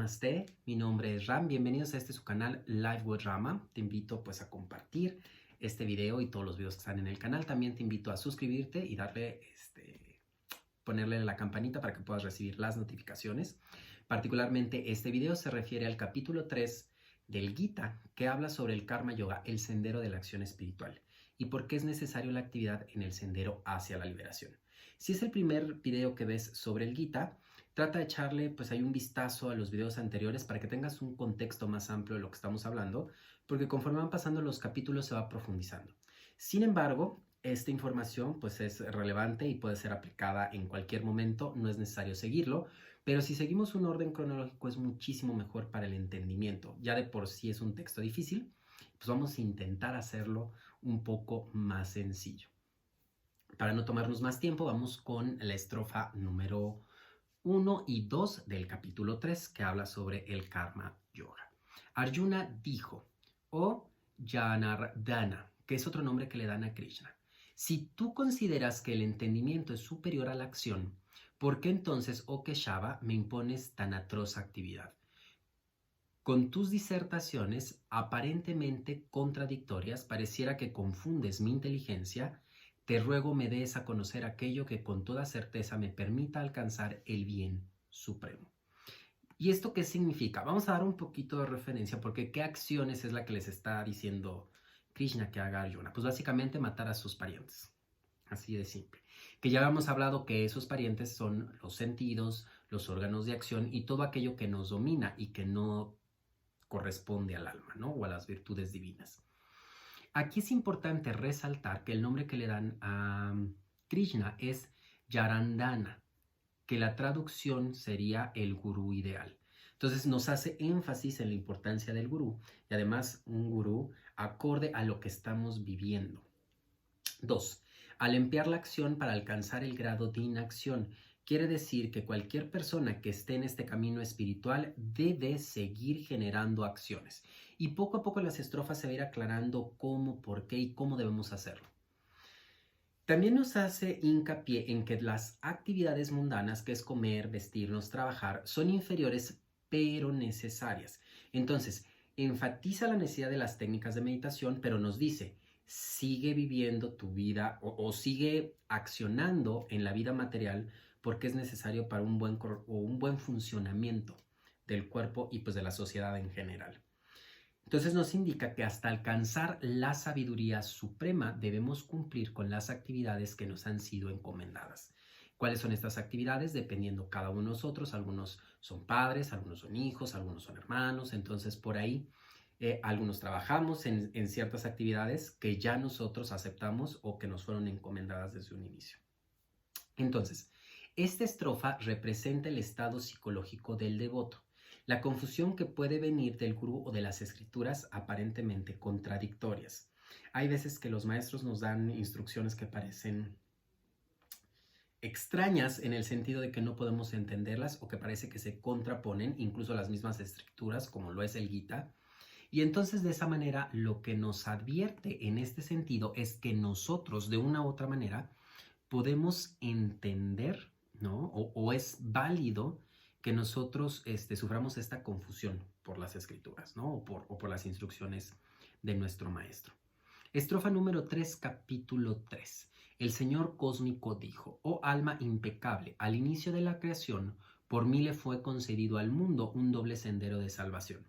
Namaste, mi nombre es Ram, bienvenidos a su canal Live with Rama. Te invito pues a compartir este video y todos los videos que están en el canal. También te invito a suscribirte y darle, ponerle la campanita para que puedas recibir las notificaciones. Particularmente este video se refiere al capítulo 3 del Gita, que habla sobre el Karma Yoga, el sendero de la acción espiritual, y por qué es necesario la actividad en el sendero hacia la liberación. Si es el primer video que ves sobre el Gita, trata de echarle pues ahí un vistazo a los videos anteriores para que tengas un contexto más amplio de lo que estamos hablando, porque conforme van pasando los capítulos se va profundizando. Sin embargo, esta información pues es relevante y puede ser aplicada en cualquier momento, no es necesario seguirlo, pero si seguimos un orden cronológico es muchísimo mejor para el entendimiento. Ya de por sí es un texto difícil, pues vamos a intentar hacerlo un poco más sencillo. Para no tomarnos más tiempo, vamos con la estrofa número 1 y 2 del capítulo 3, que habla sobre el Karma Yoga. Arjuna dijo, oh Janardana, que es otro nombre que le dan a Krishna, si tú consideras que el entendimiento es superior a la acción, ¿por qué entonces, oh Keshava, me impones tan atroz actividad? Con tus disertaciones aparentemente contradictorias, pareciera que confundes mi inteligencia. Te ruego me des a conocer aquello que con toda certeza me permita alcanzar el bien supremo. ¿Y esto qué significa? Vamos a dar un poquito de referencia porque ¿qué acciones es la que les está diciendo Krishna que haga Arjuna? Pues básicamente matar a sus parientes. Así de simple. Que ya habíamos hablado que esos parientes son los sentidos, los órganos de acción y todo aquello que nos domina y que no corresponde al alma, ¿no? O a las virtudes divinas. Aquí es importante resaltar que el nombre que le dan a Krishna es Yarandana, que la traducción sería el gurú ideal. Entonces nos hace énfasis en la importancia del gurú y además un gurú acorde a lo que estamos viviendo. 2. Al emplear la acción para alcanzar el grado de inacción, quiere decir que cualquier persona que esté en este camino espiritual debe seguir generando acciones. Y poco a poco las estrofas se va a ir aclarando cómo, por qué y cómo debemos hacerlo. También nos hace hincapié en que las actividades mundanas, que es comer, vestirnos, trabajar, son inferiores pero necesarias. Entonces, enfatiza la necesidad de las técnicas de meditación, pero nos dice, sigue viviendo tu vida o sigue accionando en la vida material porque es necesario para un buen funcionamiento del cuerpo y pues de la sociedad en general. Entonces nos indica que hasta alcanzar la sabiduría suprema debemos cumplir con las actividades que nos han sido encomendadas. ¿Cuáles son estas actividades? Dependiendo cada uno de nosotros, algunos son padres, algunos son hijos, algunos son hermanos, entonces por ahí algunos trabajamos en ciertas actividades que ya nosotros aceptamos o que nos fueron encomendadas desde un inicio. Entonces, esta estrofa representa el estado psicológico del devoto, la confusión que puede venir del gurú o de las escrituras aparentemente contradictorias. Hay veces que los maestros nos dan instrucciones que parecen extrañas en el sentido de que no podemos entenderlas o que parece que se contraponen incluso a las mismas escrituras, como lo es el Gita. Y entonces de esa manera lo que nos advierte en este sentido es que nosotros de una u otra manera podemos entender, ¿no? O es válido que nosotros suframos esta confusión por las escrituras, ¿no? O por las instrucciones de nuestro maestro. Estrofa número 3, capítulo 3. El Señor cósmico dijo, oh alma impecable, al inicio de la creación, por mí le fue concedido al mundo un doble sendero de salvación.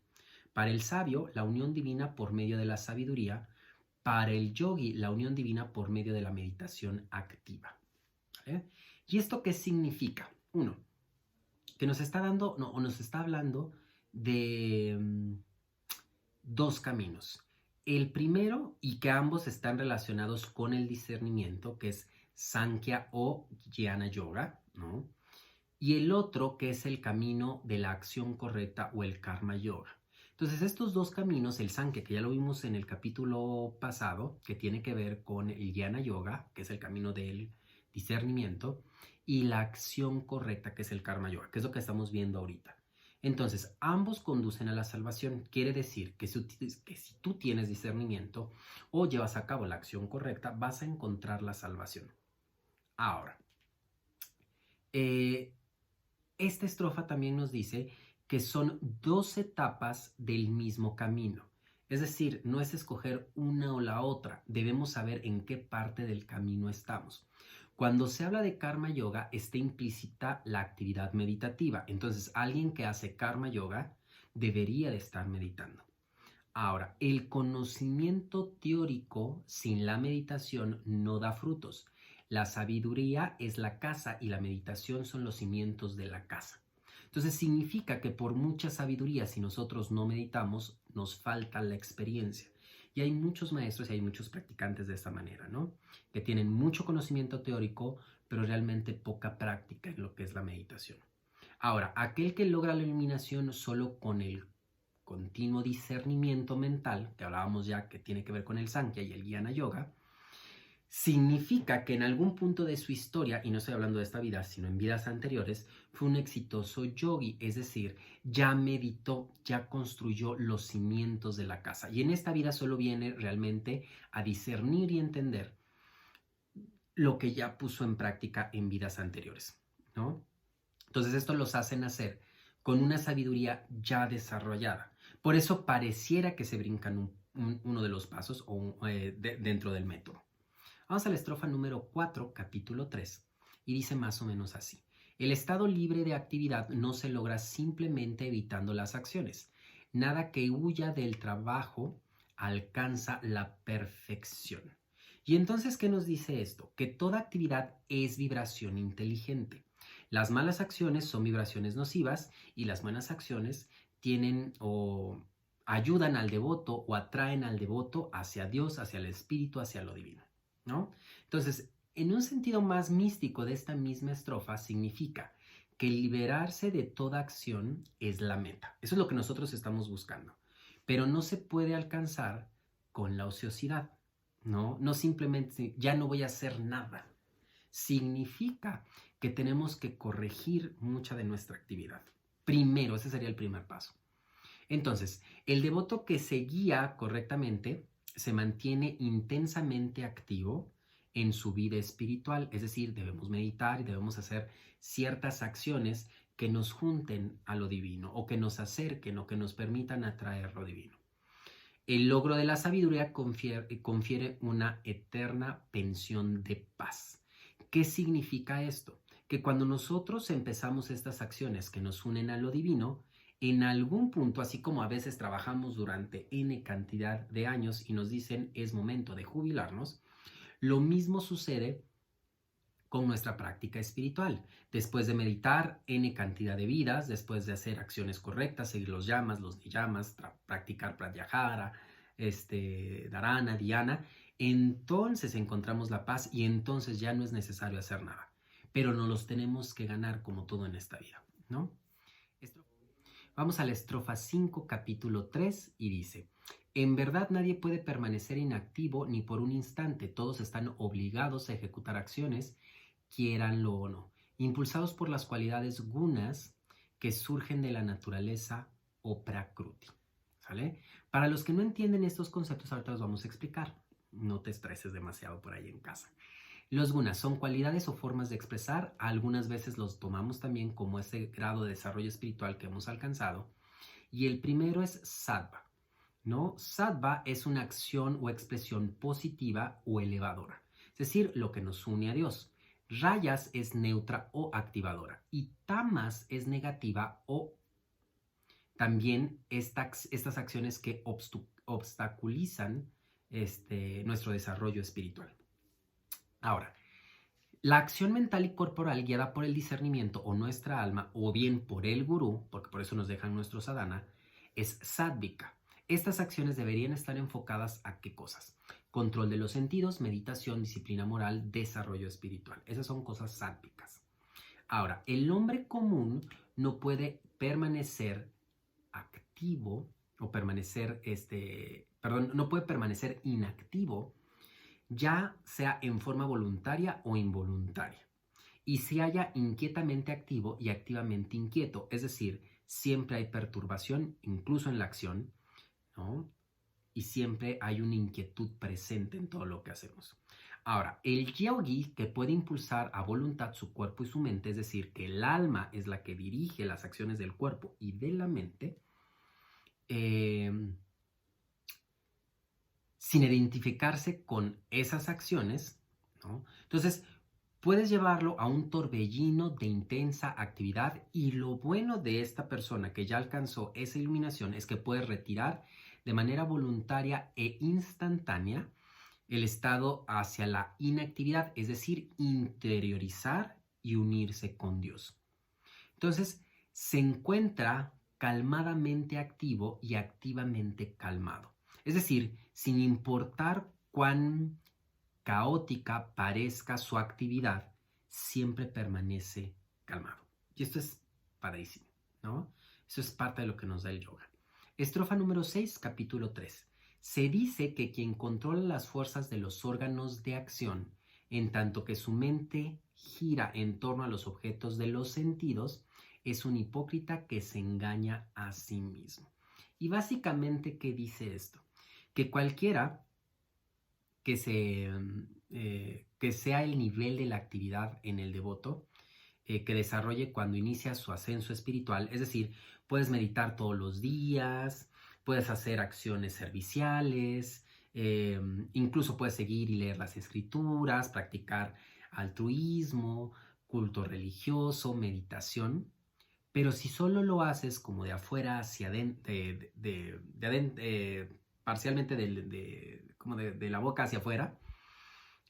Para el sabio, la unión divina por medio de la sabiduría, para el yogi, la unión divina por medio de la meditación activa. ¿Vale? ¿Y esto qué significa? Uno, que nos está dando, no, o nos está hablando de dos caminos. El primero, y que ambos están relacionados con el discernimiento, que es Sankhya o Jnana Yoga, ¿no? Y el otro, que es el camino de la acción correcta o el Karma Yoga. Entonces, estos dos caminos, el Sankhya, que ya lo vimos en el capítulo pasado, que tiene que ver con el Jnana Yoga, que es el camino del discernimiento, y la acción correcta, que es el Karma Yoga, que es lo que estamos viendo ahorita. Entonces, ambos conducen a la salvación. Quiere decir que si tú tienes discernimiento o llevas a cabo la acción correcta, vas a encontrar la salvación. Ahora, esta estrofa también nos dice que son dos etapas del mismo camino. Es decir, no es escoger una o la otra, debemos saber en qué parte del camino estamos. Cuando se habla de karma yoga, está implícita la actividad meditativa. Entonces, alguien que hace karma yoga debería de estar meditando. Ahora, el conocimiento teórico sin la meditación no da frutos. La sabiduría es la casa y la meditación son los cimientos de la casa. Entonces significa que por mucha sabiduría, si nosotros no meditamos, nos falta la experiencia. Y hay muchos maestros y hay muchos practicantes de esta manera, ¿no? Que tienen mucho conocimiento teórico, pero realmente poca práctica en lo que es la meditación. Ahora, aquel que logra la iluminación solo con el continuo discernimiento mental, que hablábamos ya que tiene que ver con el Sankhya y el Jnana Yoga, significa que en algún punto de su historia, y no estoy hablando de esta vida, sino en vidas anteriores, fue un exitoso yogi, es decir, ya meditó, ya construyó los cimientos de la casa. Y en esta vida solo viene realmente a discernir y entender lo que ya puso en práctica en vidas anteriores, ¿no? Entonces esto los hace nacer con una sabiduría ya desarrollada. Por eso pareciera que se brincan uno de los pasos dentro del método. Vamos a la estrofa número 4, capítulo 3, y dice más o menos así. El estado libre de actividad no se logra simplemente evitando las acciones. Nada que huya del trabajo alcanza la perfección. Y entonces, ¿qué nos dice esto? Que toda actividad es vibración inteligente. Las malas acciones son vibraciones nocivas y las buenas acciones tienen o ayudan al devoto o atraen al devoto hacia Dios, hacia el espíritu, hacia lo divino, ¿no? Entonces, en un sentido más místico de esta misma estrofa, significa que liberarse de toda acción es la meta. Eso es lo que nosotros estamos buscando. Pero no se puede alcanzar con la ociosidad, ¿no? No simplemente, ya no voy a hacer nada. Significa que tenemos que corregir mucha de nuestra actividad. Primero, ese sería el primer paso. Entonces, el devoto que se guía correctamente se mantiene intensamente activo en su vida espiritual, es decir, debemos meditar y debemos hacer ciertas acciones que nos junten a lo divino o que nos acerquen o que nos permitan atraer lo divino. El logro de la sabiduría confiere una eterna pensión de paz. ¿Qué significa esto? Que cuando nosotros empezamos estas acciones que nos unen a lo divino, en algún punto, así como a veces trabajamos durante N cantidad de años y nos dicen es momento de jubilarnos, lo mismo sucede con nuestra práctica espiritual. Después de meditar N cantidad de vidas, después de hacer acciones correctas, seguir los yamas, los niyamas, practicar pratyahara, dharana, dhyana, entonces encontramos la paz y entonces ya no es necesario hacer nada. Pero no los tenemos que ganar como todo en esta vida, ¿no? Vamos a la estrofa 5, capítulo 3 y dice: en verdad nadie puede permanecer inactivo ni por un instante, todos están obligados a ejecutar acciones, quiéranlo o no, impulsados por las cualidades gunas que surgen de la naturaleza o prakruti. ¿Sale? Para los que no entienden estos conceptos, ahorita los vamos a explicar. No te estreses demasiado por ahí en casa. Los gunas son cualidades o formas de expresar. Algunas veces los tomamos también como ese grado de desarrollo espiritual que hemos alcanzado. Y el primero es sattva, ¿no? Sattva es una acción o expresión positiva o elevadora, es decir, lo que nos une a Dios. Rayas es neutra o activadora y tamas es negativa o también estas acciones que obstaculizan nuestro desarrollo espiritual. Ahora, la acción mental y corporal guiada por el discernimiento o nuestra alma o bien por el gurú, porque por eso nos dejan nuestro sadhana, es sádvika. Estas acciones deberían estar enfocadas a ¿qué cosas? Control de los sentidos, meditación, disciplina moral, desarrollo espiritual. Esas son cosas sádvicas. Ahora, el hombre común no puede permanecer activo o no puede permanecer inactivo, ya sea en forma voluntaria o involuntaria, y se halla inquietamente activo y activamente inquieto, es decir, siempre hay perturbación, incluso en la acción, ¿no? y siempre hay una inquietud presente en todo lo que hacemos. Ahora, el yogi que puede impulsar a voluntad su cuerpo y su mente, es decir, que el alma es la que dirige las acciones del cuerpo y de la mente, eh, sin identificarse con esas acciones, ¿no? Entonces, puedes llevarlo a un torbellino de intensa actividad y lo bueno de esta persona que ya alcanzó esa iluminación es que puede retirar de manera voluntaria e instantánea el estado hacia la inactividad, es decir, interiorizar y unirse con Dios. Entonces, se encuentra calmadamente activo y activamente calmado. Es decir, sin importar cuán caótica parezca su actividad, siempre permanece calmado. Y esto es padrísimo, ¿no? Eso es parte de lo que nos da el yoga. Estrofa número 6, capítulo 3. Se dice que quien controla las fuerzas de los órganos de acción, en tanto que su mente gira en torno a los objetos de los sentidos, es un hipócrita que se engaña a sí mismo. Y básicamente, ¿qué dice esto? Que cualquiera que sea el nivel de la actividad en el devoto que desarrolle cuando inicia su ascenso espiritual. Es decir, puedes meditar todos los días, puedes hacer acciones serviciales, incluso puedes seguir y leer las escrituras, practicar altruismo, culto religioso, meditación. Pero si solo lo haces como de afuera hacia adentro, parcialmente como de la boca hacia afuera,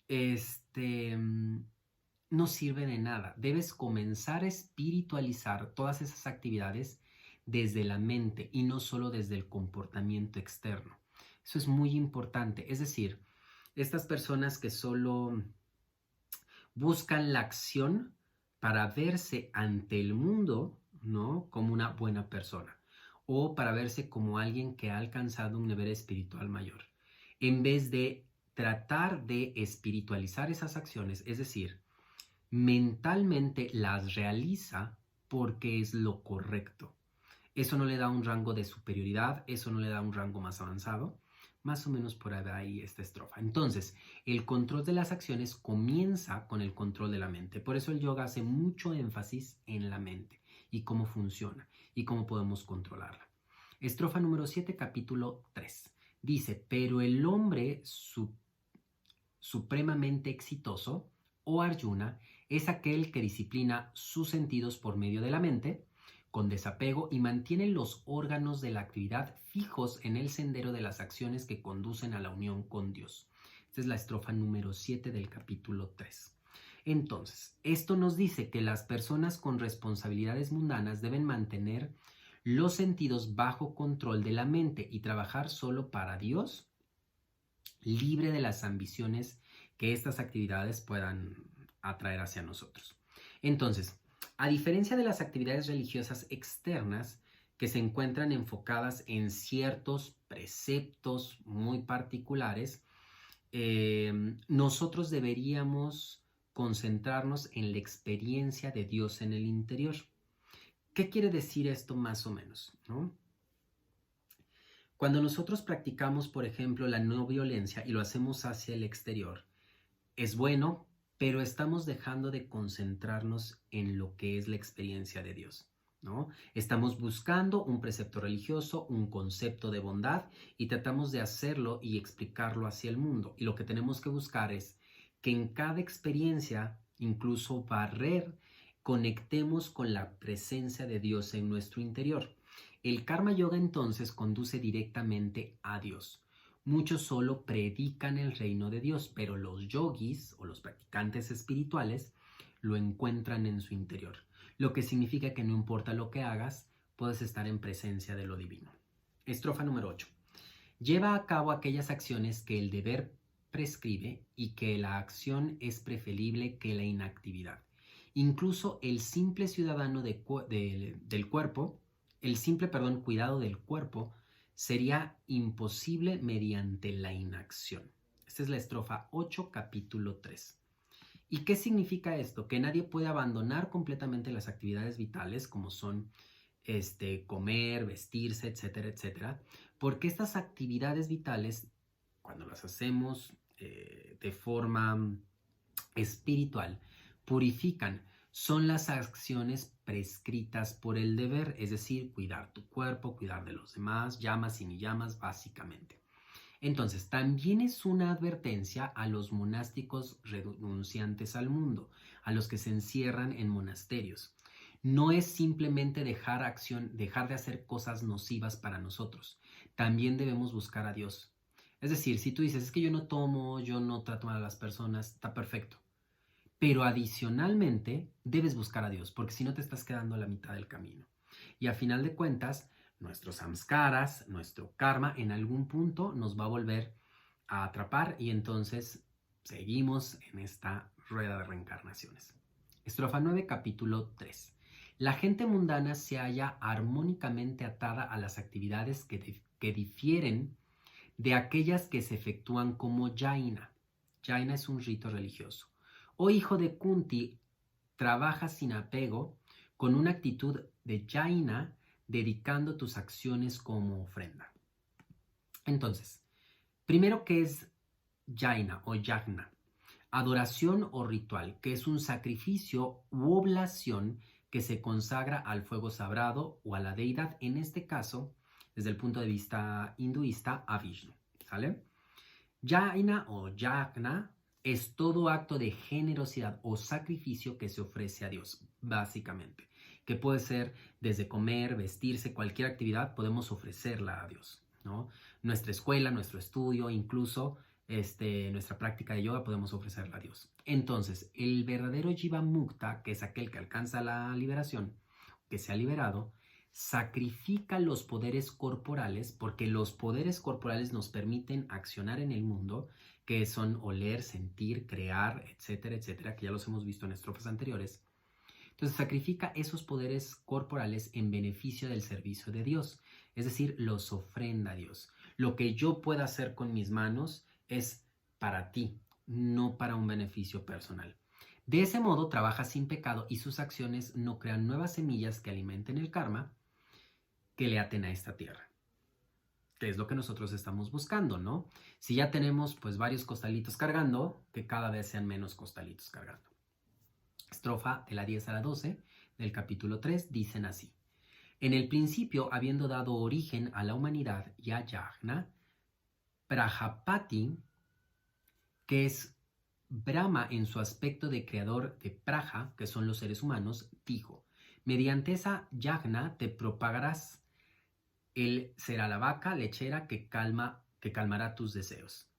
este, no sirve de nada. Debes comenzar a espiritualizar todas esas actividades desde la mente y no solo desde el comportamiento externo. Eso es muy importante. Es decir, estas personas que solo buscan la acción para verse ante el mundo, ¿no?, como una buena persona o para verse como alguien que ha alcanzado un nivel espiritual mayor, en vez de tratar de espiritualizar esas acciones, es decir, mentalmente las realiza porque es lo correcto. Eso no le da un rango de superioridad, eso no le da un rango más avanzado. Más o menos por ahí esta estrofa. Entonces, el control de las acciones comienza con el control de la mente. Por eso el yoga hace mucho énfasis en la mente y cómo funciona y cómo podemos controlarla. Estrofa número 7, capítulo 3. Dice, pero el hombre supremamente exitoso, o Arjuna, es aquel que disciplina sus sentidos por medio de la mente, con desapego y mantiene los órganos de la actividad fijos en el sendero de las acciones que conducen a la unión con Dios. Esta es la estrofa número 7 del capítulo 3. Entonces, esto nos dice que las personas con responsabilidades mundanas deben mantener los sentidos bajo control de la mente y trabajar solo para Dios, libre de las ambiciones que estas actividades puedan atraer hacia nosotros. Entonces, a diferencia de las actividades religiosas externas que se encuentran enfocadas en ciertos preceptos muy particulares, nosotros deberíamos concentrarnos en la experiencia de Dios en el interior. ¿Qué quiere decir esto más o menos, ¿no? Cuando nosotros practicamos, por ejemplo, la no violencia y lo hacemos hacia el exterior, es bueno, pero estamos dejando de concentrarnos en lo que es la experiencia de Dios, ¿no? Estamos buscando un precepto religioso, un concepto de bondad y tratamos de hacerlo y explicarlo hacia el mundo. Y lo que tenemos que buscar es que en cada experiencia, incluso conectemos con la presencia de Dios en nuestro interior. El Karma Yoga entonces conduce directamente a Dios. Muchos solo predican el reino de Dios, pero los yogis o los practicantes espirituales lo encuentran en su interior, lo que significa que no importa lo que hagas, puedes estar en presencia de lo divino. Estrofa número 8. Lleva a cabo aquellas acciones que el deber prescribe y que la acción es preferible que la inactividad. Incluso el simple ciudadano del cuerpo, el simple, cuidado del cuerpo, sería imposible mediante la inacción. Esta es la estrofa 8, capítulo 3. ¿Y qué significa esto? Que nadie puede abandonar completamente las actividades vitales como son comer, vestirse, etcétera, etcétera, porque estas actividades vitales, cuando las hacemos de forma espiritual, purifican. Son las acciones prescritas por el deber, es decir, cuidar tu cuerpo, cuidar de los demás, llamas y ni llamas, básicamente. Entonces, también es una advertencia a los monásticos renunciantes al mundo, a los que se encierran en monasterios. No es simplemente dejar de hacer cosas nocivas para nosotros. También debemos buscar a Dios. Es decir, si tú dices, es que yo no tomo, yo no trato mal a las personas, está perfecto. Pero adicionalmente, debes buscar a Dios, porque si no te estás quedando a la mitad del camino. Y a final de cuentas, nuestros samskaras, nuestro karma, en algún punto nos va a volver a atrapar y entonces seguimos en esta rueda de reencarnaciones. Estrofa 9, capítulo 3. La gente mundana se halla armónicamente atada a las actividades que difieren de aquellas que se efectúan como Jaina. Jaina es un rito religioso. Oh hijo de Kunti, trabaja sin apego, con una actitud de Jaina, dedicando tus acciones como ofrenda. Entonces, primero, ¿qué es Jaina o Yagna? Adoración o ritual, que es un sacrificio u oblación que se consagra al fuego sagrado o a la deidad, en este caso, desde el punto de vista hinduista, a Vishnu. ¿Sale? Jaina o Yagna es todo acto de generosidad o sacrificio que se ofrece a Dios, básicamente. Que puede ser desde comer, vestirse, cualquier actividad podemos ofrecerla a Dios, ¿no? Nuestra escuela, nuestro estudio, incluso nuestra práctica de yoga podemos ofrecerla a Dios. Entonces, el verdadero Jiva Mukta, que es aquel que alcanza la liberación, que se ha liberado, sacrifica los poderes corporales, porque los poderes corporales nos permiten accionar en el mundo, que son oler, sentir, crear, etcétera, etcétera, que ya los hemos visto en estrofas anteriores. Entonces sacrifica esos poderes corporales en beneficio del servicio de Dios, es decir, los ofrenda a Dios. Lo que yo pueda hacer con mis manos es para ti, no para un beneficio personal. De ese modo trabaja sin pecado y sus acciones no crean nuevas semillas que alimenten el karma que le aten a esta tierra, que es lo que nosotros estamos buscando, ¿no? Si ya tenemos pues varios costalitos cargando, que cada vez sean menos costalitos cargando. Estrofa de la 10 a la 12 del capítulo 3 dicen así: en el principio, habiendo dado origen a la humanidad y a Yagna, Prajapati, que es Brahma en su aspecto de creador de Praja, que son los seres humanos, dijo: mediante esa Yagna te propagarás. Él será la vaca lechera que calmará tus deseos.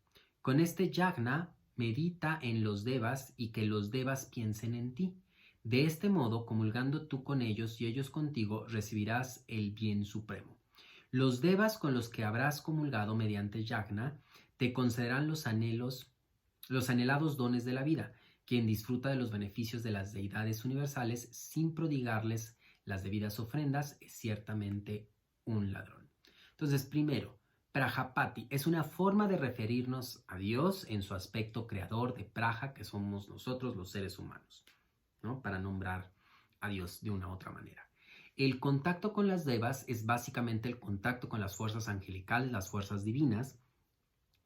Con este yagna, medita en los devas y que los devas piensen en ti. De este modo, comulgando tú con ellos y ellos contigo, recibirás el bien supremo. Los devas con los que habrás comulgado mediante yagna te concederán los anhelados dones de la vida. Quien disfruta de los beneficios de las deidades universales sin prodigarles las debidas ofrendas es ciertamente un ladrón. Entonces, primero, Prajapati es una forma de referirnos a Dios en su aspecto creador de Praja, que somos nosotros los seres humanos, ¿no? Para nombrar a Dios de una u otra manera. El contacto con las devas es básicamente el contacto con las fuerzas angelicales, las fuerzas divinas.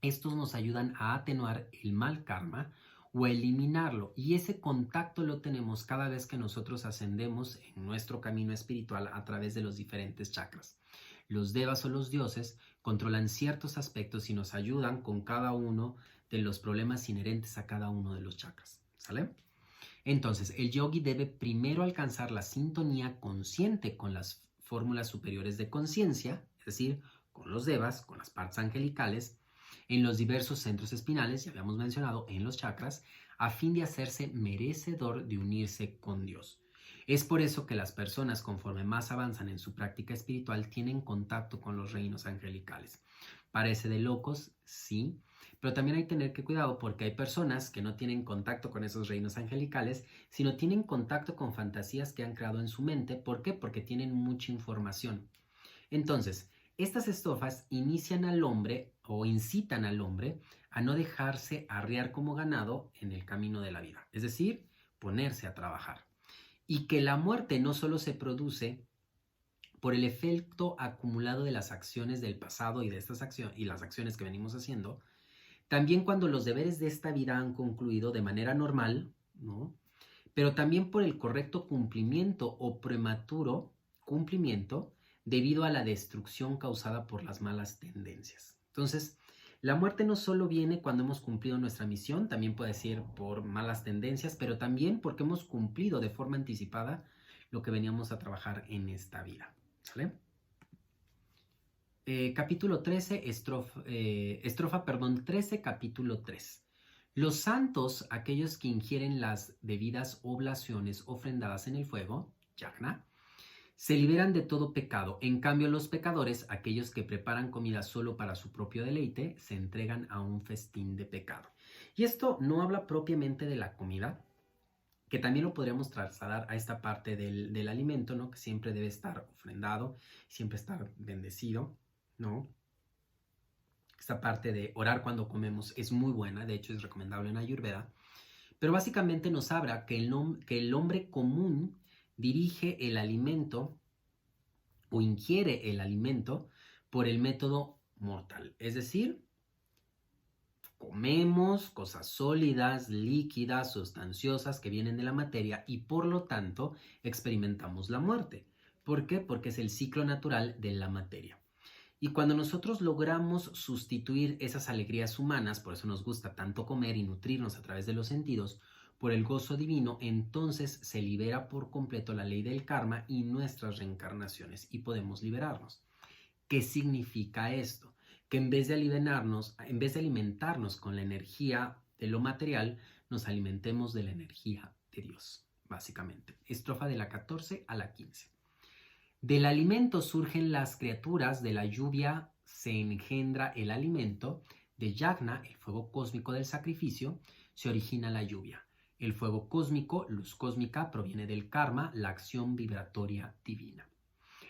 Estos nos ayudan a atenuar el mal karma o a eliminarlo, y ese contacto lo tenemos cada vez que nosotros ascendemos en nuestro camino espiritual a través de los diferentes chakras. Los devas o los dioses controlan ciertos aspectos y nos ayudan con cada uno de los problemas inherentes a cada uno de los chakras, ¿sale? Entonces, el yogi debe primero alcanzar la sintonía consciente con las fórmulas superiores de conciencia, es decir, con los devas, con las partes angelicales, en los diversos centros espinales, ya habíamos mencionado, en los chakras, a fin de hacerse merecedor de unirse con Dios. Es por eso que las personas, conforme más avanzan en su práctica espiritual, tienen contacto con los reinos angelicales. Parece de locos, sí, pero también hay que tener cuidado porque hay personas que no tienen contacto con esos reinos angelicales, sino tienen contacto con fantasías que han creado en su mente. ¿Por qué? Porque tienen mucha información. Entonces, estas estrofas inician al hombre o incitan al hombre a no dejarse arriar como ganado en el camino de la vida, es decir, ponerse a trabajar. Y que la muerte no solo se produce por el efecto acumulado de las acciones del pasado y de estas acciones y las acciones que venimos haciendo, también cuando los deberes de esta vida han concluido de manera normal, ¿no? Pero también por el correcto cumplimiento o prematuro cumplimiento debido a la destrucción causada por las malas tendencias. Entonces, la muerte no solo viene cuando hemos cumplido nuestra misión, también puede ser por malas tendencias, pero también porque hemos cumplido de forma anticipada lo que veníamos a trabajar en esta vida. ¿Sale? Capítulo 13, estrofa 13, capítulo 3. Los santos, aquellos que ingieren las debidas oblaciones ofrendadas en el fuego, yajna, se liberan de todo pecado. En cambio, los pecadores, aquellos que preparan comida solo para su propio deleite, se entregan a un festín de pecado. Y esto no habla propiamente de la comida, que también lo podríamos trasladar a esta parte del alimento, ¿no? Que siempre debe estar ofrendado, siempre estar bendecido, ¿no? Esta parte de orar cuando comemos es muy buena, de hecho es recomendable en Ayurveda, pero básicamente nos habla que el hombre común dirige el alimento o ingiere el alimento por el método mortal, es decir, comemos cosas sólidas, líquidas, sustanciosas que vienen de la materia y por lo tanto experimentamos la muerte. ¿Por qué? Porque es el ciclo natural de la materia. Y cuando nosotros logramos sustituir esas alegrías humanas, por eso nos gusta tanto comer y nutrirnos a través de los sentidos, por el gozo divino, entonces se libera por completo la ley del karma y nuestras reencarnaciones y podemos liberarnos. ¿Qué significa esto? Que en vez de alimentarnos con la energía de lo material, nos alimentemos de la energía de Dios, básicamente. Estrofa de la 14 a la 15. Del alimento surgen las criaturas, de la lluvia se engendra el alimento, de yagna, el fuego cósmico del sacrificio, se origina la lluvia. El fuego cósmico, luz cósmica, proviene del karma, la acción vibratoria divina.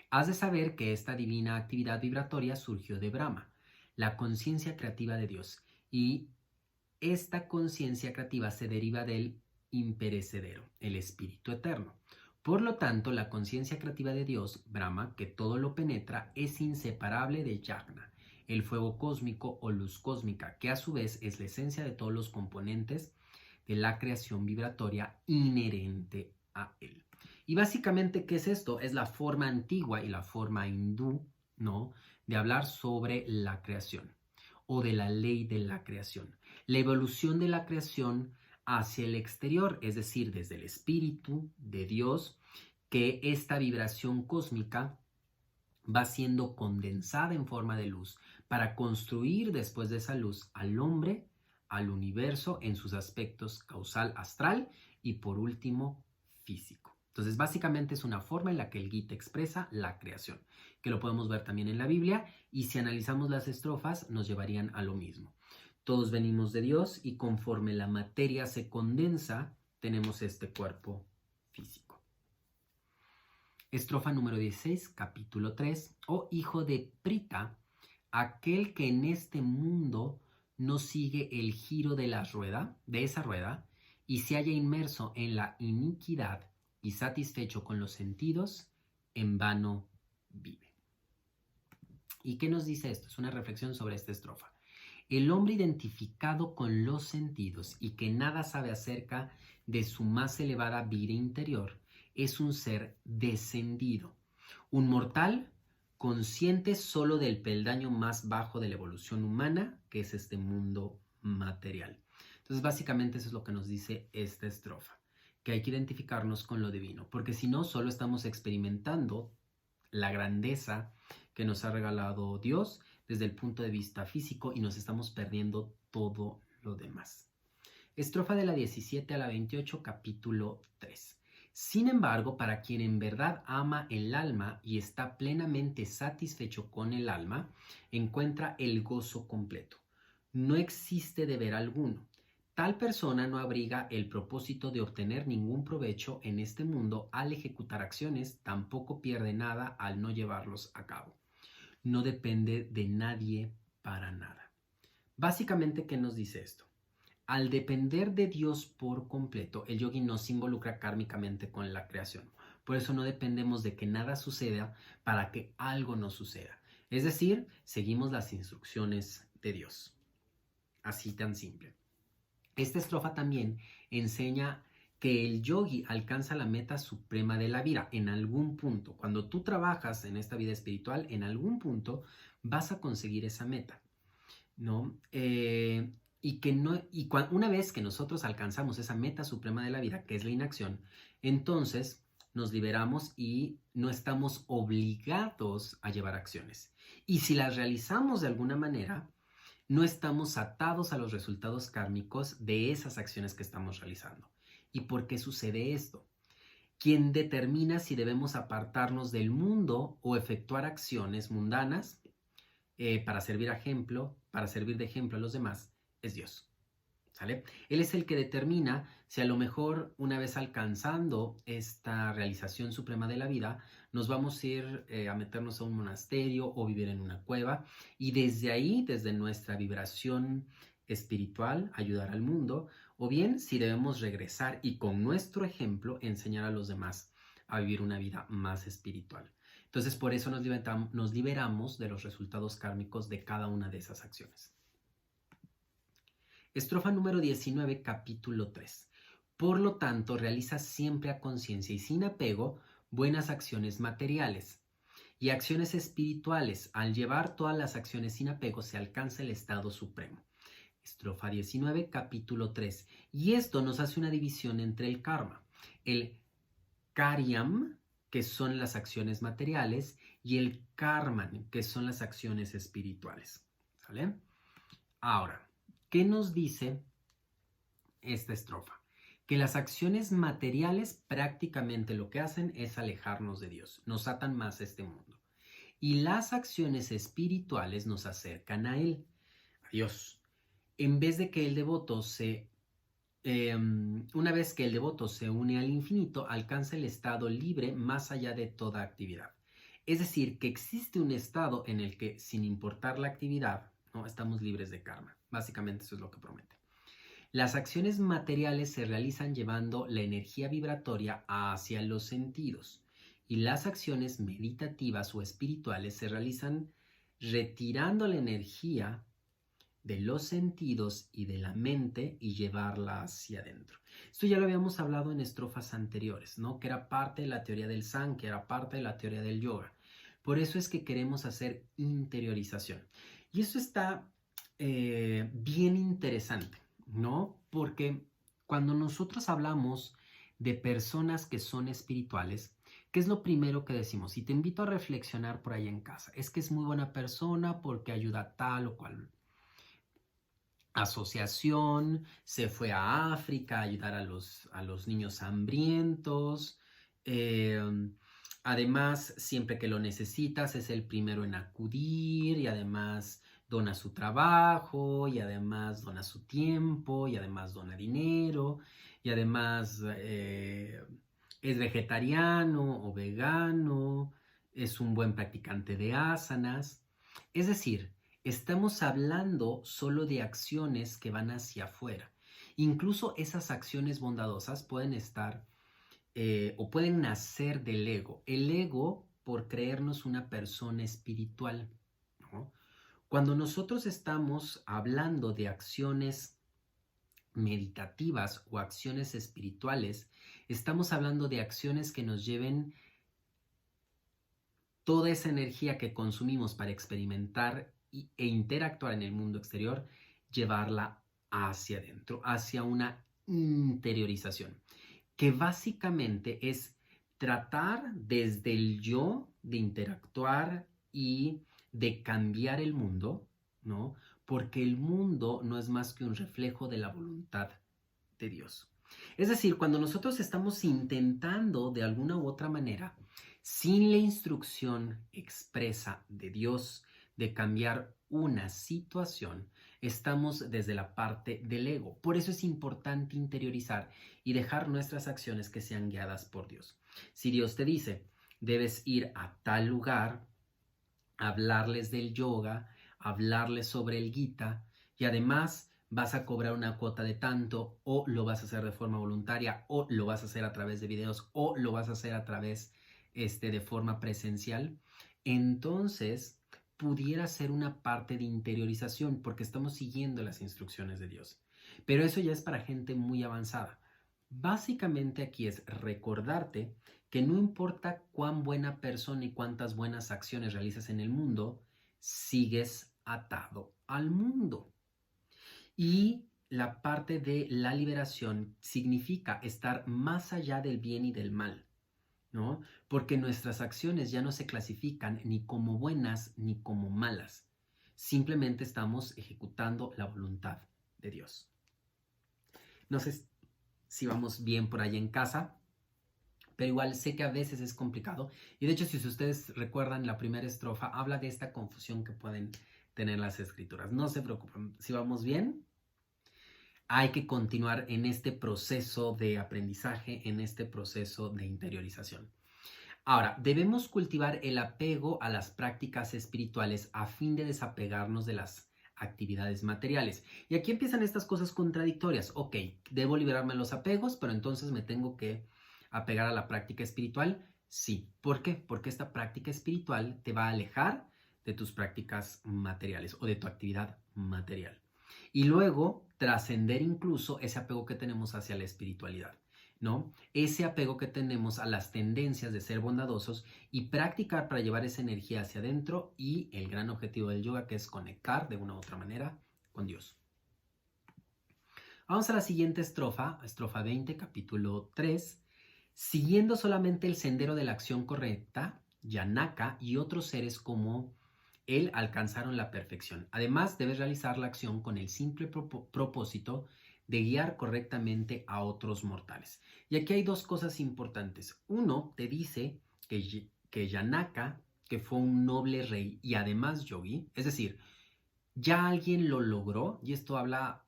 Has de saber que esta divina actividad vibratoria surgió de Brahma, la conciencia creativa de Dios, y esta conciencia creativa se deriva del imperecedero, el espíritu eterno. Por lo tanto, la conciencia creativa de Dios, Brahma, que todo lo penetra, es inseparable de Yagna, el fuego cósmico o luz cósmica, que a su vez es la esencia de todos los componentes de la creación vibratoria inherente a él. Y básicamente, ¿qué es esto? Es la forma antigua y la forma hindú, ¿no?, de hablar sobre la creación o de la ley de la creación. La evolución de la creación hacia el exterior, es decir, desde el espíritu de Dios, que esta vibración cósmica va siendo condensada en forma de luz para construir después de esa luz al hombre, al universo en sus aspectos causal, astral y por último físico. Entonces, básicamente es una forma en la que el Gita expresa la creación, que lo podemos ver también en la Biblia, y si analizamos las estrofas nos llevarían a lo mismo. Todos venimos de Dios y conforme la materia se condensa, tenemos este cuerpo físico. Estrofa número 16, capítulo 3. Oh hijo de Prita, aquel que en este mundo no sigue el giro de esa rueda, y se halla inmerso en la iniquidad y satisfecho con los sentidos, en vano vive. ¿Y qué nos dice esto? Es una reflexión sobre esta estrofa. El hombre identificado con los sentidos y que nada sabe acerca de su más elevada vida interior es un ser descendido, un mortal consciente solo del peldaño más bajo de la evolución humana, que es este mundo material. Entonces, básicamente eso es lo que nos dice esta estrofa, que hay que identificarnos con lo divino, porque si no, solo estamos experimentando la grandeza que nos ha regalado Dios desde el punto de vista físico y nos estamos perdiendo todo lo demás. Estrofa de la 17 a la 28, capítulo 3. Sin embargo, para quien en verdad ama el alma y está plenamente satisfecho con el alma, encuentra el gozo completo. No existe deber alguno. Tal persona no abriga el propósito de obtener ningún provecho en este mundo al ejecutar acciones, tampoco pierde nada al no llevarlos a cabo. No depende de nadie para nada. Básicamente, ¿qué nos dice esto? Al depender de Dios por completo, el yogi no se involucra kármicamente con la creación. Por eso no dependemos de que nada suceda para que algo no suceda. Es decir, seguimos las instrucciones de Dios. Así tan simple. Esta estrofa también enseña que el yogi alcanza la meta suprema de la vida en algún punto. Cuando tú trabajas en esta vida espiritual, en algún punto vas a conseguir esa meta, ¿no? Una vez que nosotros alcanzamos esa meta suprema de la vida, que es la inacción, entonces nos liberamos y no estamos obligados a llevar acciones. Y si las realizamos de alguna manera, no estamos atados a los resultados kármicos de esas acciones que estamos realizando. ¿Y por qué sucede esto? Quien determina si debemos apartarnos del mundo o efectuar acciones mundanas para servir de ejemplo a los demás, es Dios. ¿Sale? Él es el que determina si a lo mejor una vez alcanzando esta realización suprema de la vida, nos vamos a ir a meternos a un monasterio o vivir en una cueva y desde ahí, desde nuestra vibración espiritual, ayudar al mundo, o bien si debemos regresar y con nuestro ejemplo enseñar a los demás a vivir una vida más espiritual. Entonces por eso nos liberamos de los resultados kármicos de cada una de esas acciones. Estrofa número 19, capítulo 3. Por lo tanto, realiza siempre a conciencia y sin apego buenas acciones materiales y acciones espirituales. Al llevar todas las acciones sin apego se alcanza el estado supremo. Estrofa 19, capítulo 3. Y esto nos hace una división entre el karma, el karyam, que son las acciones materiales, y el karman, que son las acciones espirituales. ¿Sale? Ahora, ¿qué nos dice esta estrofa? Que las acciones materiales prácticamente lo que hacen es alejarnos de Dios, nos atan más a este mundo. Y las acciones espirituales nos acercan a Él, a Dios. En vez de que el devoto una vez que el devoto se une al infinito, alcanza el estado libre más allá de toda actividad. Es decir, que existe un estado en el que, sin importar la actividad, ¿no?, estamos libres de karma. Básicamente eso es lo que promete. Las acciones materiales se realizan llevando la energía vibratoria hacia los sentidos y las acciones meditativas o espirituales se realizan retirando la energía de los sentidos y de la mente y llevarla hacia adentro. Esto ya lo habíamos hablado en estrofas anteriores, ¿no? Que era parte de la teoría del San, que era parte de la teoría del yoga. Por eso es que queremos hacer interiorización. Y eso está bien interesante, ¿no? Porque cuando nosotros hablamos de personas que son espirituales, ¿qué es lo primero que decimos? Y te invito a reflexionar por ahí en casa. Es que es muy buena persona porque ayuda a tal o cual asociación, se fue a África a ayudar a los niños hambrientos. Además, siempre que lo necesitas es el primero en acudir y además dona su trabajo y además dona su tiempo y además dona dinero y además es vegetariano o vegano, es un buen practicante de asanas. Es decir, estamos hablando solo de acciones que van hacia afuera. Incluso esas acciones bondadosas pueden estar o pueden nacer del ego. El ego por creernos una persona espiritual, ¿no? Cuando nosotros estamos hablando de acciones meditativas o acciones espirituales, estamos hablando de acciones que nos lleven toda esa energía que consumimos para experimentar e interactuar en el mundo exterior, llevarla hacia adentro, hacia una interiorización, que básicamente es tratar desde el yo de interactuar y de cambiar el mundo, ¿no? Porque el mundo no es más que un reflejo de la voluntad de Dios. Es decir, cuando nosotros estamos intentando de alguna u otra manera, sin la instrucción expresa de Dios de cambiar una situación, estamos desde la parte del ego. Por eso es importante interiorizar y dejar nuestras acciones que sean guiadas por Dios. Si Dios te dice, debes ir a tal lugar, hablarles del yoga, hablarles sobre el Gita y además vas a cobrar una cuota de tanto, o lo vas a hacer de forma voluntaria, o lo vas a hacer a través de videos, o lo vas a hacer a través de forma presencial, entonces pudiera ser una parte de interiorización porque estamos siguiendo las instrucciones de Dios. Pero eso ya es para gente muy avanzada. Básicamente aquí es recordarte que no importa cuán buena persona y cuántas buenas acciones realizas en el mundo, sigues atado al mundo. Y la parte de la liberación significa estar más allá del bien y del mal, ¿no? Porque nuestras acciones ya no se clasifican ni como buenas ni como malas. Simplemente estamos ejecutando la voluntad de Dios. No sé si vamos bien por ahí en casa, pero igual sé que a veces es complicado. Y de hecho, si ustedes recuerdan, la primera estrofa habla de esta confusión que pueden tener las escrituras. No se preocupen, si vamos bien, hay que continuar en este proceso de aprendizaje, en este proceso de interiorización. Ahora, debemos cultivar el apego a las prácticas espirituales a fin de desapegarnos de las actividades materiales. Y aquí empiezan estas cosas contradictorias. Ok, debo liberarme de los apegos, pero entonces me tengo que apegar a la práctica espiritual. Sí. ¿Por qué? Porque esta práctica espiritual te va a alejar de tus prácticas materiales o de tu actividad material. Y luego trascender incluso ese apego que tenemos hacia la espiritualidad, ¿no? Ese apego que tenemos a las tendencias de ser bondadosos y practicar para llevar esa energía hacia adentro y el gran objetivo del yoga, que es conectar de una u otra manera con Dios. Vamos a la siguiente estrofa, estrofa 20, capítulo 3. Siguiendo solamente el sendero de la acción correcta, Yanaka y otros seres como él alcanzaron la perfección. Además, debes realizar la acción con el simple propósito de guiar correctamente a otros mortales. Y aquí hay dos cosas importantes. Uno, te dice que Yanaka, que fue un noble rey y además yogi, es decir, ya alguien lo logró, y esto habla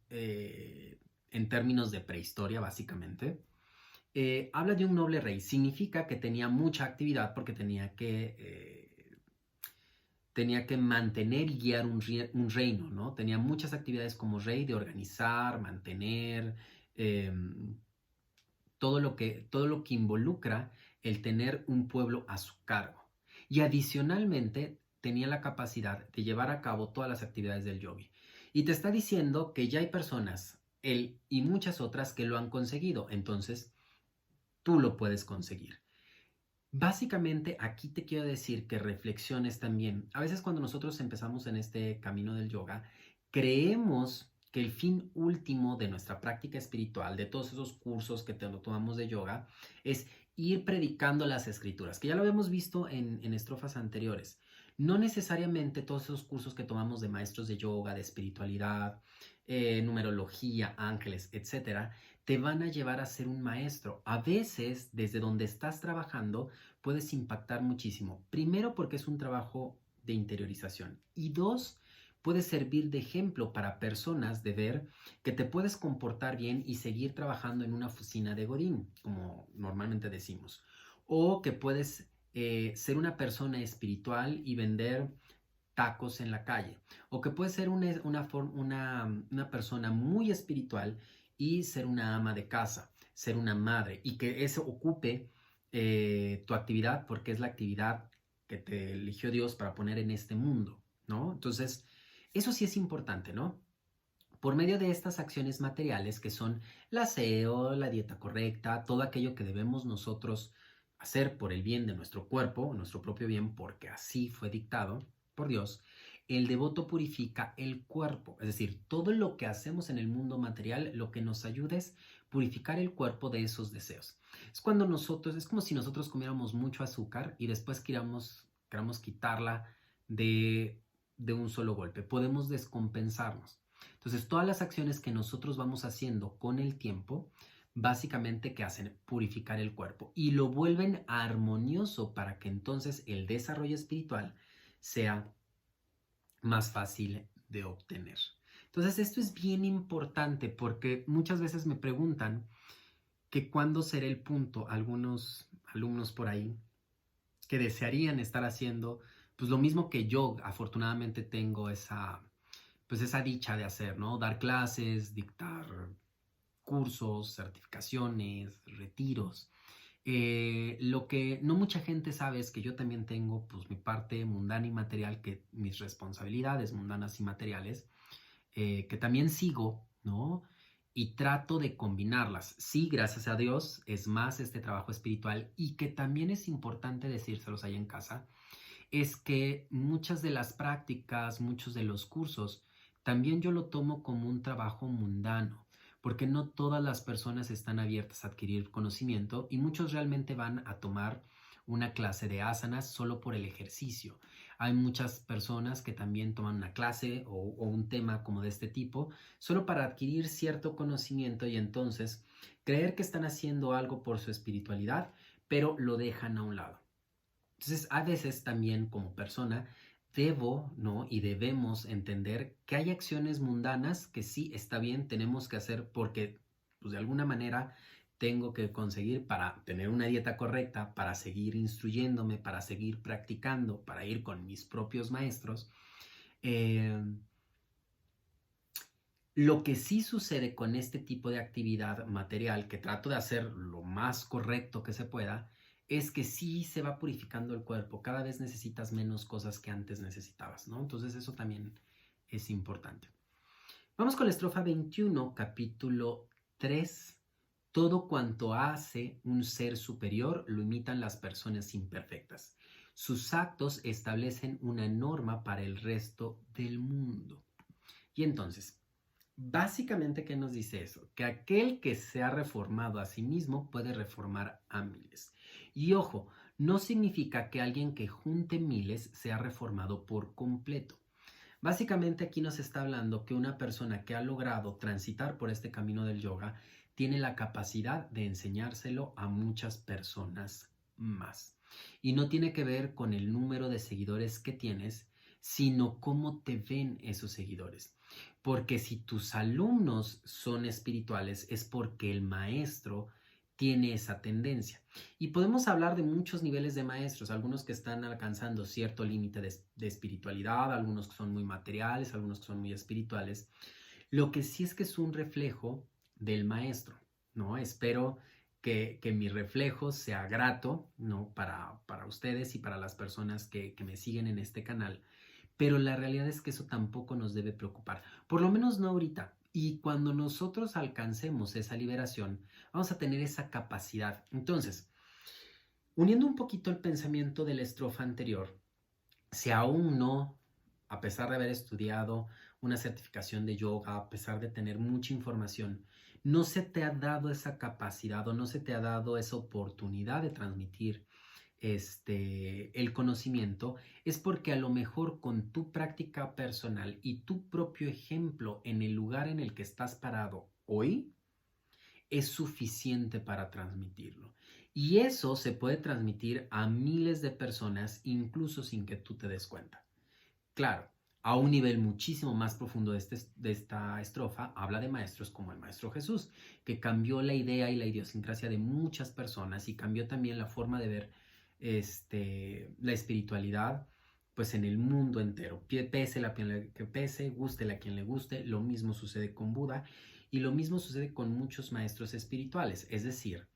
en términos de prehistoria, básicamente. Habla de un noble rey, significa que tenía mucha actividad porque tenía que mantener y guiar un reino, ¿no? Tenía muchas actividades como rey de organizar, mantener, eh, todo lo que involucra el tener un pueblo a su cargo. Y adicionalmente tenía la capacidad de llevar a cabo todas las actividades del yogi. Y te está diciendo que ya hay personas, él y muchas otras, que lo han conseguido. Entonces, tú lo puedes conseguir. Básicamente, aquí te quiero decir que reflexiones también. A veces cuando nosotros empezamos en este camino del yoga, creemos que el fin último de nuestra práctica espiritual, de todos esos cursos que tomamos de yoga, es ir predicando las escrituras, que ya lo habíamos visto en estrofas anteriores. No necesariamente todos esos cursos que tomamos de maestros de yoga, de espiritualidad, numerología, ángeles, etcétera, te van a llevar a ser un maestro. A veces, desde donde estás trabajando, puedes impactar muchísimo. Primero, porque es un trabajo de interiorización. Y dos, puede servir de ejemplo para personas de ver que te puedes comportar bien y seguir trabajando en una oficina de Godín, como normalmente decimos. O que puedes ser una persona espiritual y vender tacos en la calle. O que puedes ser una persona muy espiritual y ser una ama de casa, ser una madre, y que eso ocupe tu actividad porque es la actividad que te eligió Dios para poner en este mundo, ¿no? Entonces, eso sí es importante, ¿no? Por medio de estas acciones materiales que son el aseo, la dieta correcta, todo aquello que debemos nosotros hacer por el bien de nuestro cuerpo, nuestro propio bien, porque así fue dictado por Dios, el devoto purifica el cuerpo. Es decir, todo lo que hacemos en el mundo material, lo que nos ayuda es purificar el cuerpo de esos deseos. Es como si nosotros comiéramos mucho azúcar y después queramos quitarla de un solo golpe. Podemos descompensarnos. Entonces, todas las acciones que nosotros vamos haciendo con el tiempo, básicamente, ¿qué hacen? Purificar el cuerpo y lo vuelven armonioso para que entonces el desarrollo espiritual sea más fácil de obtener. Entonces, esto es bien importante porque muchas veces me preguntan que cuándo será el punto, algunos alumnos por ahí que desearían estar haciendo pues lo mismo que yo. Afortunadamente tengo esa pues esa dicha de hacer, ¿no? Dar clases, dictar cursos, certificaciones, retiros. Lo que no mucha gente sabe es que yo también tengo pues mi parte mundana y material, que mis responsabilidades mundanas y materiales, que también sigo, ¿no? Y trato de combinarlas. Sí, gracias a Dios, es más este trabajo espiritual, y que también es importante decírselos ahí en casa, es que muchas de las prácticas, muchos de los cursos, también yo lo tomo como un trabajo mundano, porque no todas las personas están abiertas a adquirir conocimiento, y muchos realmente van a tomar una clase de asanas solo por el ejercicio. Hay muchas personas que también toman una clase o un tema como de este tipo solo para adquirir cierto conocimiento, y entonces creer que están haciendo algo por su espiritualidad, pero lo dejan a un lado. Entonces, a veces también como persona debo, ¿no? Y debemos entender que hay acciones mundanas que sí está bien, tenemos que hacer porque, pues de alguna manera, tengo que conseguir para tener una dieta correcta, para seguir instruyéndome, para seguir practicando, para ir con mis propios maestros. Eh, lo que sí sucede con este tipo de actividad material, que trato de hacer lo más correcto que se pueda, es que sí se va purificando el cuerpo. Cada vez necesitas menos cosas que antes necesitabas, ¿no? Entonces eso también es importante. Vamos con la estrofa 21, capítulo 3. Todo cuanto hace un ser superior lo imitan las personas imperfectas. Sus actos establecen una norma para el resto del mundo. Y entonces, básicamente, ¿qué nos dice eso? Que aquel que se ha reformado a sí mismo puede reformar a miles. Y ojo, no significa que alguien que junte miles sea reformado por completo. Básicamente aquí nos está hablando que una persona que ha logrado transitar por este camino del yoga tiene la capacidad de enseñárselo a muchas personas más. Y no tiene que ver con el número de seguidores que tienes, sino cómo te ven esos seguidores. Porque si tus alumnos son espirituales, es porque el maestro tiene esa tendencia. Y podemos hablar de muchos niveles de maestros, algunos que están alcanzando cierto límite de espiritualidad, algunos que son muy materiales, algunos que son muy espirituales. Lo que sí es que es un reflejo del maestro, ¿no? Espero que mi reflejo sea grato, ¿no? Para ustedes y para las personas que me siguen en este canal. Pero la realidad es que eso tampoco nos debe preocupar, por lo menos no ahorita. Y cuando nosotros alcancemos esa liberación, vamos a tener esa capacidad. Entonces, uniendo un poquito el pensamiento de la estrofa anterior, si aún no, a pesar de haber estudiado una certificación de yoga, a pesar de tener mucha información, no se te ha dado esa capacidad o no se te ha dado esa oportunidad de transmitir el conocimiento, es porque a lo mejor con tu práctica personal y tu propio ejemplo en el lugar en el que estás parado hoy, es suficiente para transmitirlo. Y eso se puede transmitir a miles de personas incluso sin que tú te des cuenta. Claro, a un nivel muchísimo más profundo de esta estrofa, habla de maestros como el Maestro Jesús, que cambió la idea y la idiosincrasia de muchas personas y cambió también la forma de ver la espiritualidad pues en el mundo entero. Pese la quien que pese, guste a quien le guste, lo mismo sucede con Buda y lo mismo sucede con muchos maestros espirituales, es decir,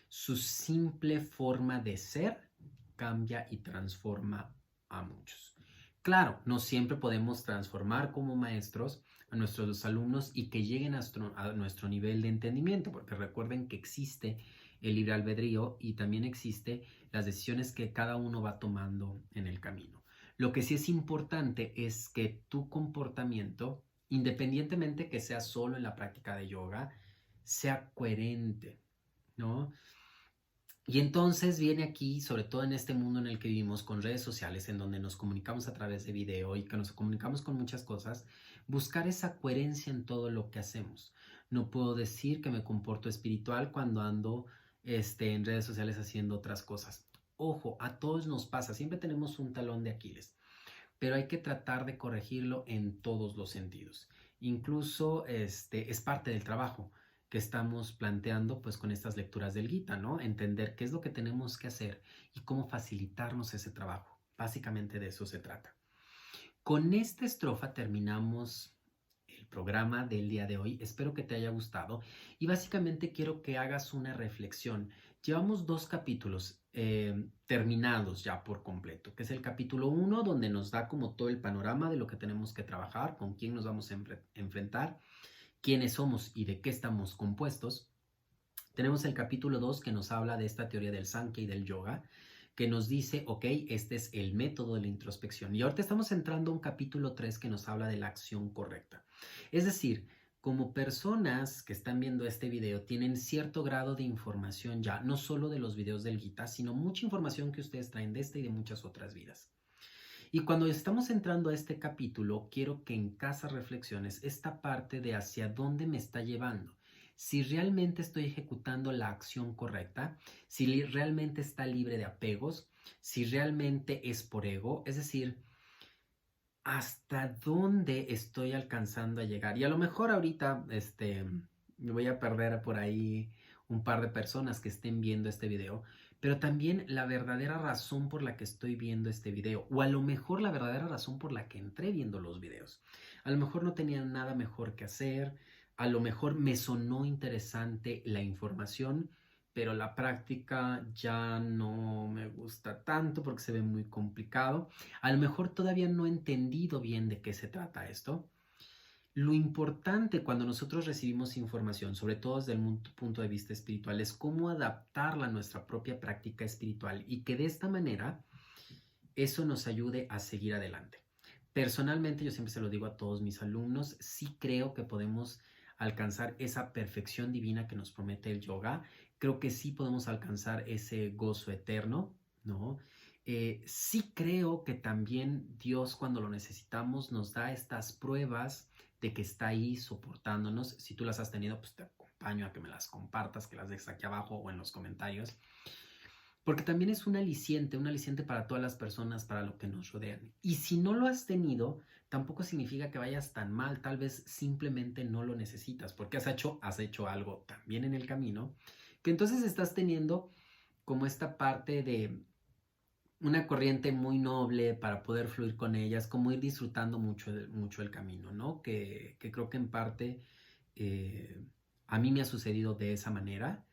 su simple forma de ser cambia y transforma a muchos. Claro, no siempre podemos transformar como maestros a nuestros alumnos y que lleguen a nuestro nivel de entendimiento, porque recuerden que existe el libre albedrío y también existe las decisiones que cada uno va tomando en el camino. Lo que sí es importante es que tu comportamiento, independientemente que sea solo en la práctica de yoga, sea coherente, ¿no? Y entonces viene aquí, sobre todo en este mundo en el que vivimos con redes sociales, en donde nos comunicamos a través de video y que nos comunicamos con muchas cosas, buscar esa coherencia en todo lo que hacemos. No puedo decir que me comporto espiritual cuando ando en redes sociales haciendo otras cosas. Ojo, a todos nos pasa, siempre tenemos un talón de Aquiles, pero hay que tratar de corregirlo en todos los sentidos. Incluso es parte del trabajo que estamos planteando pues con estas lecturas del Gita, ¿no? Entender qué es lo que tenemos que hacer y cómo facilitarnos ese trabajo. Básicamente de eso se trata. Con esta estrofa terminamos programa del día de hoy. Espero que te haya gustado y básicamente quiero que hagas una reflexión. Llevamos 2 capítulos terminados ya por completo, que es el capítulo 1 donde nos da como todo el panorama de lo que tenemos que trabajar, con quién nos vamos a enfrentar, quiénes somos y de qué estamos compuestos. Tenemos el capítulo 2 que nos habla de esta teoría del Sankhya y del yoga, que nos dice, ok, este es el método de la introspección. Y ahorita estamos entrando a un capítulo 3 que nos habla de la acción correcta. Es decir, como personas que están viendo este video tienen cierto grado de información ya, no solo de los videos del Gita, sino mucha información que ustedes traen de este y de muchas otras vidas. Y cuando estamos entrando a este capítulo, quiero que en casa reflexiones esta parte de hacia dónde me está llevando. Si realmente estoy ejecutando la acción correcta, si realmente está libre de apegos, si realmente es por ego, es decir, hasta dónde estoy alcanzando a llegar. Y a lo mejor ahorita me voy a perder por ahí un par de personas que estén viendo este video, pero también la verdadera razón por la que estoy viendo este video, o a lo mejor la verdadera razón por la que entré viendo los videos. A lo mejor no tenía nada mejor que hacer, a lo mejor me sonó interesante la información, pero la práctica ya no me gusta tanto porque se ve muy complicado. A lo mejor todavía no he entendido bien de qué se trata esto. Lo importante cuando nosotros recibimos información, sobre todo desde el punto de vista espiritual, es cómo adaptarla a nuestra propia práctica espiritual y que de esta manera eso nos ayude a seguir adelante. Personalmente, yo siempre se lo digo a todos mis alumnos, sí creo que podemos alcanzar esa perfección divina que nos promete el yoga. Creo que sí podemos alcanzar ese gozo eterno, ¿no? Sí creo que también Dios, cuando lo necesitamos, nos da estas pruebas de que está ahí soportándonos. Si tú las has tenido, pues te acompaño a que me las compartas, que las dejes aquí abajo o en los comentarios. Porque también es un aliciente para todas las personas, para lo que nos rodean. Y si no lo has tenido, tampoco significa que vayas tan mal, tal vez simplemente no lo necesitas, porque has hecho algo también en el camino, que entonces estás teniendo como esta parte de una corriente muy noble para poder fluir con ellas, como ir disfrutando mucho el camino, ¿no? Que creo que en parte a mí me ha sucedido de esa manera.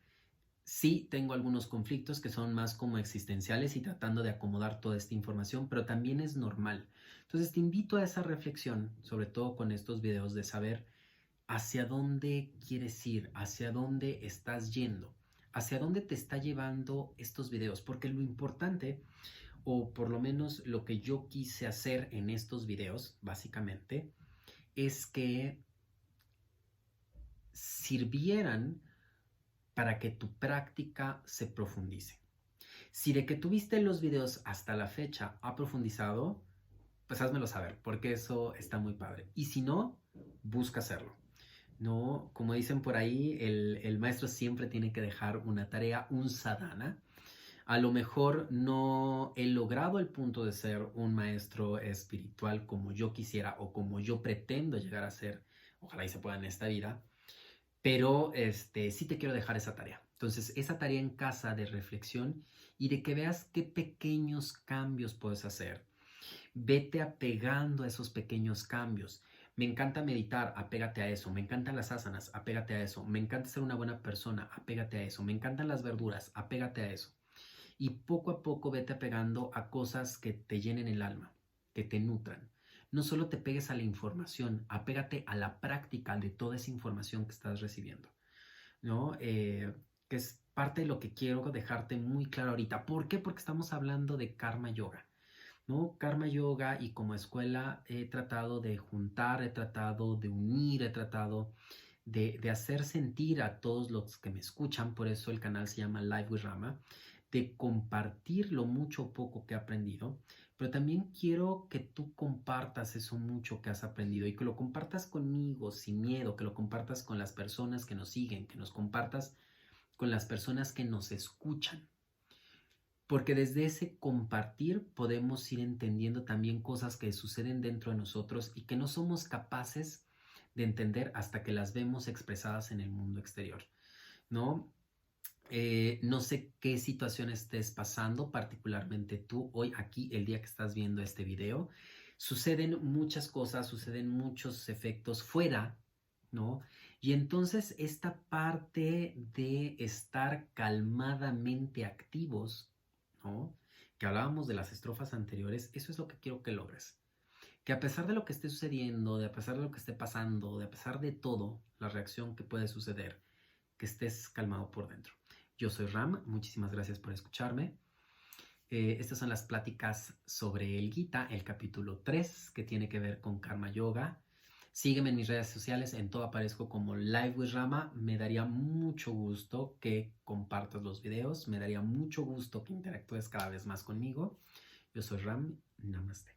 Sí, tengo algunos conflictos que son más como existenciales y tratando de acomodar toda esta información, pero también es normal. Entonces te invito a esa reflexión, sobre todo con estos videos, de saber hacia dónde quieres ir, hacia dónde estás yendo, hacia dónde te está llevando estos videos, porque lo importante, o por lo menos lo que yo quise hacer en estos videos, básicamente, es que sirvieran para que tu práctica se profundice. Si de que tuviste los videos hasta la fecha ha profundizado, pues házmelo saber, porque eso está muy padre. Y si no, busca hacerlo. No, como dicen por ahí, el maestro siempre tiene que dejar una tarea, un sadhana. A lo mejor no he logrado el punto de ser un maestro espiritual como yo quisiera o como yo pretendo llegar a ser, ojalá y se pueda en esta vida, pero sí te quiero dejar esa tarea. Entonces, esa tarea en casa de reflexión y de que veas qué pequeños cambios puedes hacer. Vete apegando a esos pequeños cambios. Me encanta meditar, apégate a eso. Me encantan las asanas, apégate a eso. Me encanta ser una buena persona, apégate a eso. Me encantan las verduras, apégate a eso. Y poco a poco vete apegando a cosas que te llenen el alma, que te nutran. No solo te pegues a la información, apégate a la práctica de toda esa información que estás recibiendo, ¿no? Que es parte de lo que quiero dejarte muy claro ahorita. ¿Por qué? Porque estamos hablando de Karma Yoga, ¿no? Karma Yoga, y como escuela he tratado de juntar, he tratado de unir, he tratado de hacer sentir a todos los que me escuchan, por eso el canal se llama Live with Rama, de compartir lo mucho o poco que he aprendido, pero también quiero que tú compartas eso mucho que has aprendido y que lo compartas conmigo sin miedo, que lo compartas con las personas que nos siguen, que nos compartas con las personas que nos escuchan. Porque desde ese compartir podemos ir entendiendo también cosas que suceden dentro de nosotros y que no somos capaces de entender hasta que las vemos expresadas en el mundo exterior, ¿no? No sé qué situación estés pasando, particularmente tú hoy aquí, el día que estás viendo este video. suceden muchas cosas, suceden muchos efectos fuera, ¿no? Y entonces esta parte de estar calmadamente activos, ¿no? Que hablábamos de las estrofas anteriores, eso es lo que quiero que logres. Que a pesar de lo que esté sucediendo, de a pesar de lo que esté pasando, de a pesar de todo, la reacción que puede suceder, que estés calmado por dentro. Yo soy Ram, muchísimas gracias por escucharme. Estas son las pláticas sobre el Gita, el capítulo 3, que tiene que ver con Karma Yoga. Sígueme en mis redes sociales, en todo aparezco como Live with Rama. Me daría mucho gusto que compartas los videos, me daría mucho gusto que interactúes cada vez más conmigo. Yo soy Ram, namaste.